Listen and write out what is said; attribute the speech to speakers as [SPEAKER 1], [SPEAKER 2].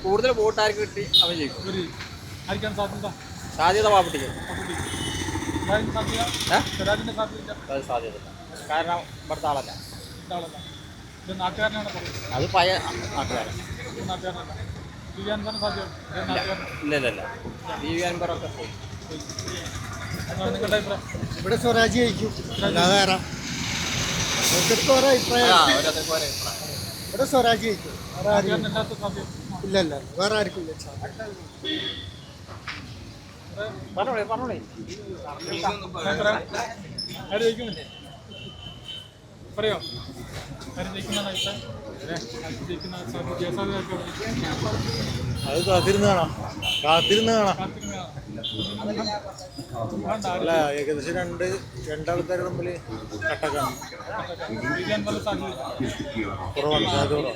[SPEAKER 1] കൂടുതൽ വോട്ട് ആർക്ക് കിട്ടി അവൻ ജയിക്കും.
[SPEAKER 2] ആയിരിക്കാൻ സാധ്യത?
[SPEAKER 1] സാധ്യത വാപ്പട്ടിക്ക്.
[SPEAKER 2] സാധ്യത
[SPEAKER 1] സാധ്യത കാരണം ഇവിടുത്തെ ആളല്ല.
[SPEAKER 2] നാട്ടുകാരനാണ്
[SPEAKER 1] അത് പഴയ നാട്ടുകാരൻ. ഇല്ല ഇല്ല ഇല്ല ടി.വി. അൻവറൊക്കെ പോയി.
[SPEAKER 2] നിങ്ങളുടെ അഭിപ്രായം?
[SPEAKER 3] ഇവിടെ സ്വരാജ് ജയിക്കും. അല്ലാതെ ഇവിടെ സ്വരാജ് ജയിക്കും. ഇല്ല ഇല്ല വേറെ ആർക്കും ഇല്ല.
[SPEAKER 1] പറഞ്ഞോളേ പറഞ്ഞോളേ.
[SPEAKER 2] ആര് ജയിക്കുന്നില്ലേ? പറയോ ആര് ജയിക്കുന്നതാണ് അഭിപ്രായം?
[SPEAKER 3] അത് കാത്തിരുന്ന് കാണാം. അല്ല ഏകദേശം രണ്ടാൾക്കാർ തമ്മിൽ കട്ടക്കാണ്. കുറവാണ് സാധ്യത.